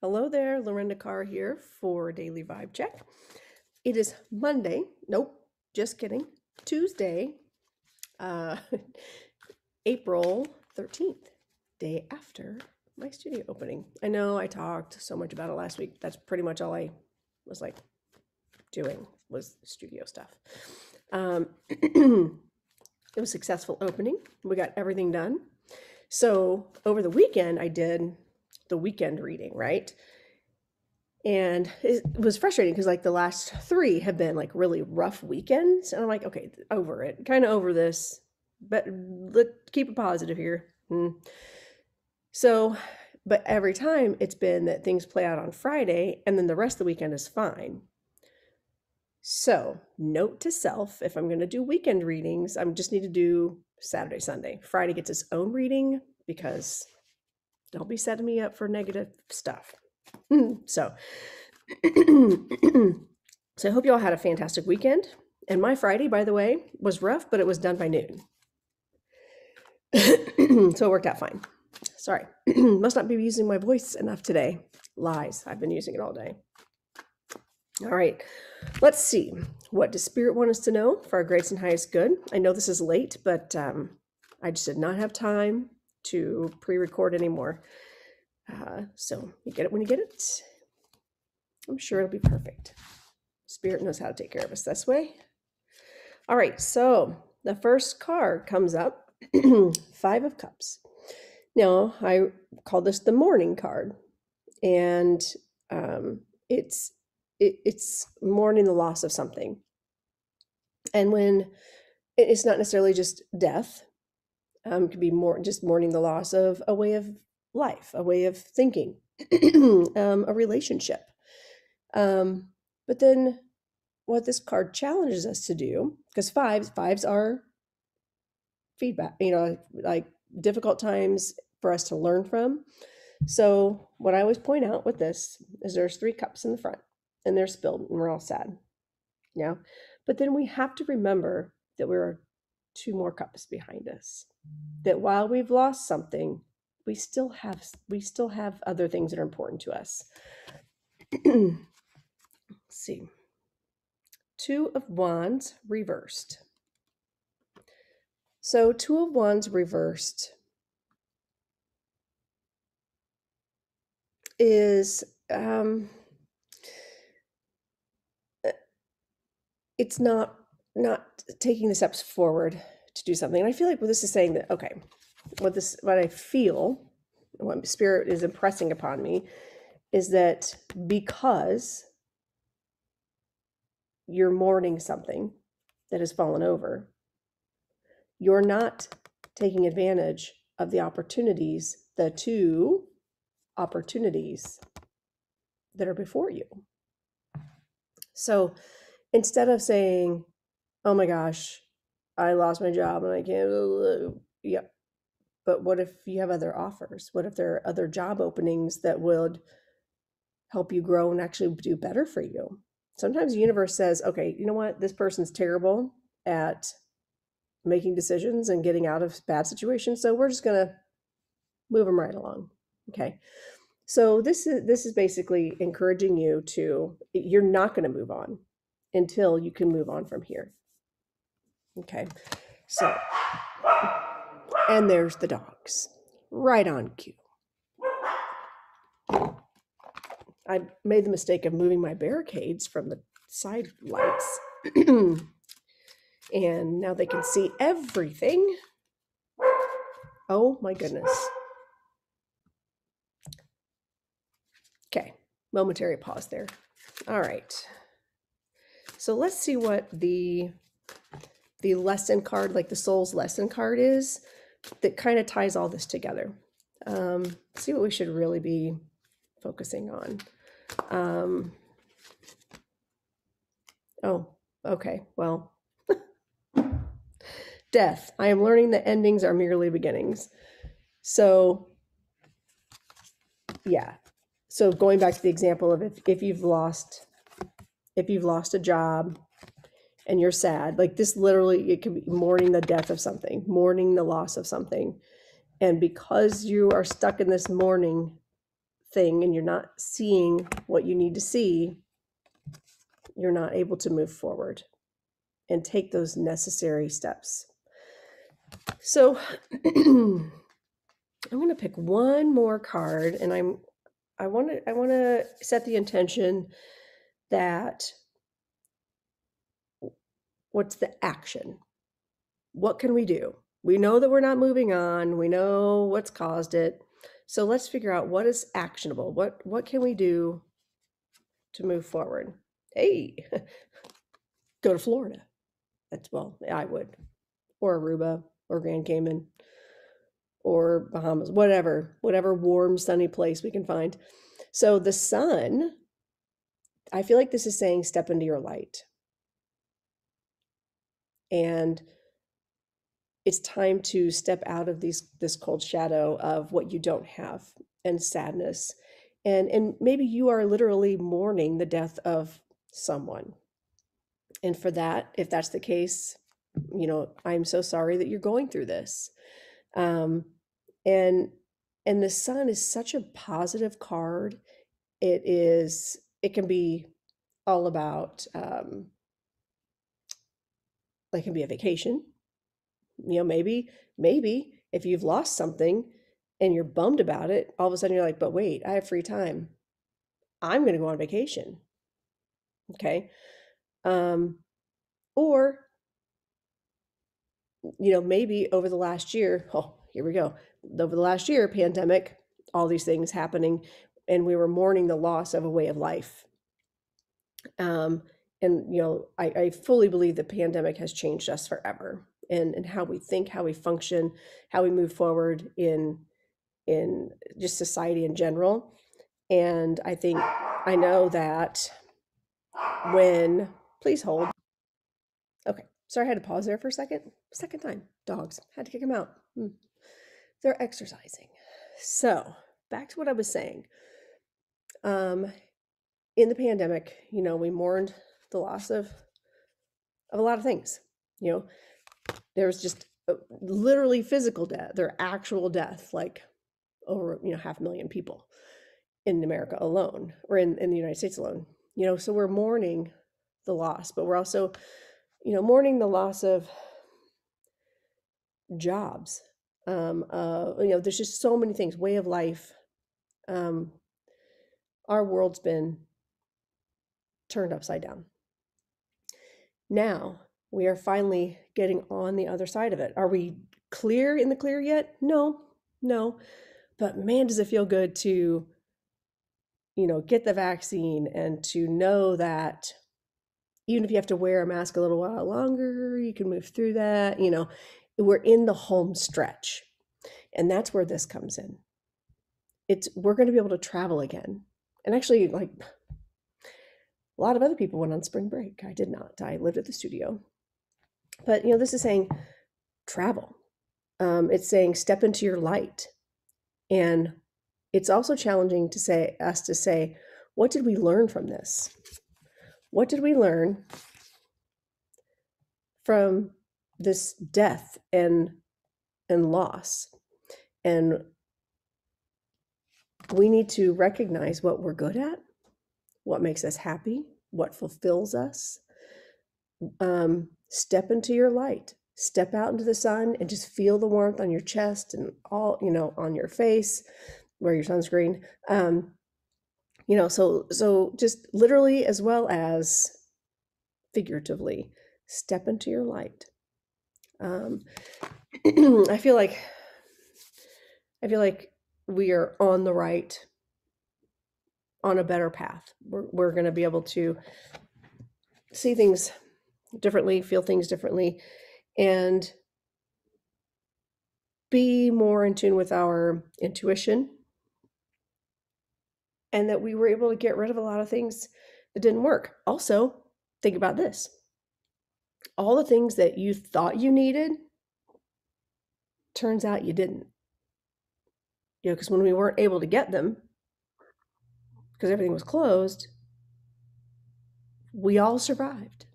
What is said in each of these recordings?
Hello there, Lorinda Carr here for Daily Vibe Check. It is Monday. Nope, just kidding. Tuesday, uh, April 13th, day after my studio opening. I know I talked so much about it last week. That's pretty much all I was doing was studio stuff. It was a successful opening. We got everything done. So over the weekend, I did the weekend reading, right? And it was frustrating because the last three have been really rough weekends. And I'm like, okay, over it, kind of over this, but let's keep it positive here. So, but every time it's been that things play out on Friday and then the rest of the weekend is fine. So, note to self, if I'm going to do weekend readings, I just need to do Saturday, Sunday. Friday gets its own reading because don't be setting me up for negative stuff. So, so I hope you all had a fantastic weekend. And my Friday, by the way, was rough, but it was done by noon. So it worked out fine. Sorry. Must not be using my voice enough today. Lies. I've been using it all day. All right. Let's see. What does Spirit want us to know for our greatest and highest good? I know this is late, but I just did not have time to pre-record anymore. So you get it when you get it. I'm sure it'll be perfect. Spirit knows how to take care of us this way. All right, so the first card comes up, Five of Cups. Now, I call this the mourning card, and it's mourning the loss of something. And when it's not necessarily just death, it could be more just mourning the loss of a way of life, a way of thinking, a relationship. But then what this card challenges us to do, because fives are feedback, like difficult times for us to learn from. So what I always point out with this is there's 3 cups in the front and they're spilled and we're all sad. Yeah. But then we have to remember that there are 2 more cups behind us. That while we've lost something, we still have other things that are important to us. Let's see. 2 of Wands reversed. So 2 of Wands reversed is it's not taking the steps forward to do something. And I feel like this is saying that, okay, what I feel, what Spirit is impressing upon me is that because you're mourning something that has fallen over, you're not taking advantage of the opportunities, the 2 opportunities that are before you. So instead of saying, oh my gosh, I lost my job and I can't, yep. But what if you have other offers? What if there are other job openings that would help you grow and actually do better for you? Sometimes the universe says, okay, you know what? This person's terrible at making decisions and getting out of bad situations. So we're just going to move them right along. Okay. So this is basically encouraging you to, you're not going to move on until you can move on from here. Okay. So, and there's the dogs right on cue. I made the mistake of moving my barricades from the side lights. And now they can see everything. Oh my goodness. Okay, momentary pause there. All right. So let's see what the lesson card, like the soul's lesson card is, that kind of ties all this together. See what we should really be focusing on. Oh, okay. Well, death. I am learning that endings are merely beginnings. So, yeah. So going back to the example of if you've lost a job and you're sad, like this literally, it could be mourning the death of something, mourning the loss of something. And because you are stuck in this mourning thing and you're not seeing what you need to see, you're not able to move forward and take those necessary steps. So I'm going to pick one more card, and I want to set the intention that what's the action? What can we do? We know that we're not moving on. We know what's caused it. So let's figure out what is actionable. What can we do to move forward? Hey, go to Florida. I would. Or Aruba or Grand Cayman or Bahamas, whatever warm, sunny place we can find. So the sun, I feel like this is saying step into your light. And it's time to step out of this cold shadow of what you don't have and sadness. And maybe you are literally mourning the death of someone. And for that, if that's the case, I'm so sorry that you're going through this. And the sun is such a positive card. It can be all about, it can be a vacation. Maybe if you've lost something and you're bummed about it, all of a sudden you're like, but wait, I have free time. I'm going to go on vacation. Okay. Or, maybe over the last year, here we go. Over the last year, pandemic, all these things happening, and we were mourning the loss of a way of life. And, I fully believe the pandemic has changed us forever, and how we think, how we function, how we move forward in just society in general. And I know that please hold. Okay. Sorry, I had to pause there for a second. Second time. Dogs. Had to kick them out. They're exercising. So back to what I was saying. In the pandemic, we mourned the loss of a lot of things. There was just literally physical death, their actual death, like over 500,000 people in America alone, or in the United States alone. So we're mourning the loss, but we're also mourning the loss of jobs. There's just so many things, way of life. Our world's been turned upside down. Now we are finally getting on the other side of it. Are we in the clear yet? No. But man, does it feel good to, get the vaccine and to know that even if you have to wear a mask a little while longer, you can move through that. We're in the home stretch. And that's where this comes in. We're going to be able to travel again. And actually, like, a lot of other people went on spring break. I did not. I lived at the studio. But, this is saying travel. It's saying step into your light. And it's also challenging to say, what did we learn from this? What did we learn from this death and loss? And we need to recognize what we're good at, what makes us happy, what fulfills us. Step into your light. Step out into the sun and just feel the warmth on your chest and all, on your face, wear your sunscreen. So just literally as well as figuratively, step into your light. I feel like we are on a better path. We're going to be able to see things differently, feel things differently, and be more in tune with our intuition. And that we were able to get rid of a lot of things that didn't work. Also, think about this. All the things that you thought you needed, turns out you didn't. Because when we weren't able to get them, because everything was closed, we all survived.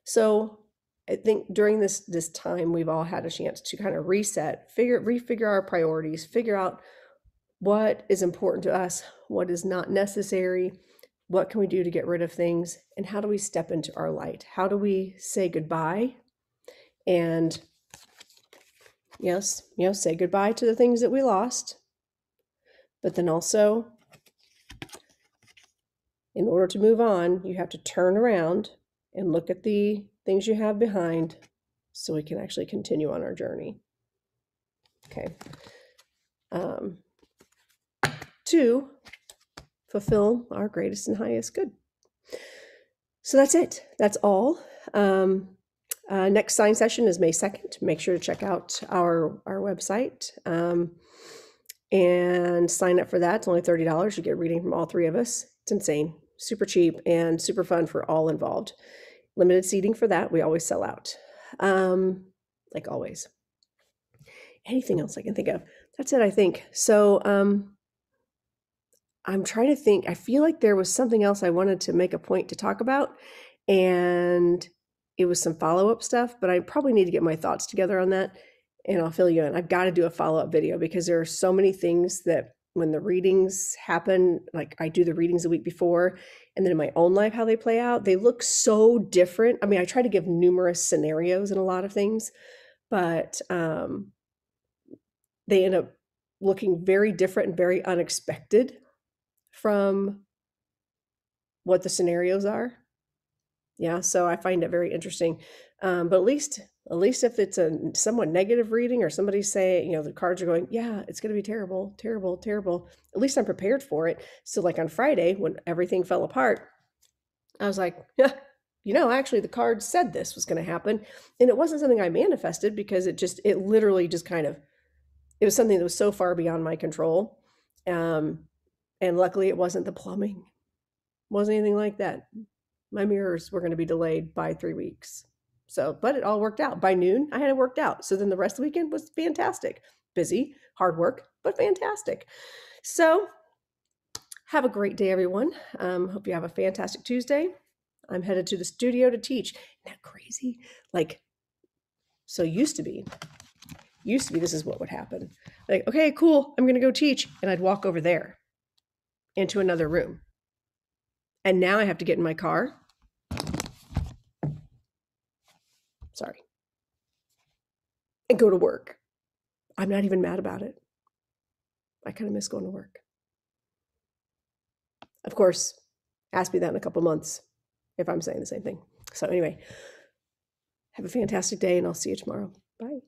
So I think during this time, we've all had a chance to kind of reset, refigure our priorities, figure out what is important to us, what is not necessary, what can we do to get rid of things, and how do we step into our light? How do we say goodbye and yes, say goodbye to the things that we lost, but then also, in order to move on, you have to turn around and look at the things you have behind so we can actually continue on our journey. Okay. 2, fulfill our greatest and highest good. So that's it. That's all. Next sign session is May 2nd. Make sure to check out our website and sign up for that. It's only $30. You get reading from all 3 of us. It's insane. Super cheap and super fun for all involved. Limited seating for that. We always sell out. Like always. Anything else I can think of? That's it, I think. So I'm trying to think. I feel like there was something else I wanted to make a point to talk about, and it was some follow-up stuff, but I probably need to get my thoughts together on that, and I'll fill you in. I've got to do a follow-up video because there are so many things that when the readings happen, like I do the readings the week before, and then in my own life, how they play out, they look so different. I mean, I try to give numerous scenarios in a lot of things, but they end up looking very different and very unexpected from what the scenarios are. Yeah, so I find it very interesting. But at least if it's a somewhat negative reading or somebody say, the cards are going, yeah, it's going to be terrible, terrible, terrible. At least I'm prepared for it. So like on Friday when everything fell apart, I was like, yeah, actually the cards said this was going to happen. And it wasn't something I manifested because it literally just kind of, it was something that was so far beyond my control. And luckily it wasn't the plumbing. It wasn't anything like that. My mirrors were going to be delayed by 3 weeks. So, but it all worked out. By noon, I had it worked out. So then the rest of the weekend was fantastic. Busy, hard work, but fantastic. So have a great day, everyone. Hope you have a fantastic Tuesday. I'm headed to the studio to teach. Isn't that crazy? So used to be this is what would happen. Like, okay, cool, I'm going to go teach. And I'd walk over there into another room. And now I have to get in my car. Sorry. And go to work. I'm not even mad about it. I kind of miss going to work. Of course, ask me that in a couple months if I'm saying the same thing. So anyway, have a fantastic day and I'll see you tomorrow. Bye.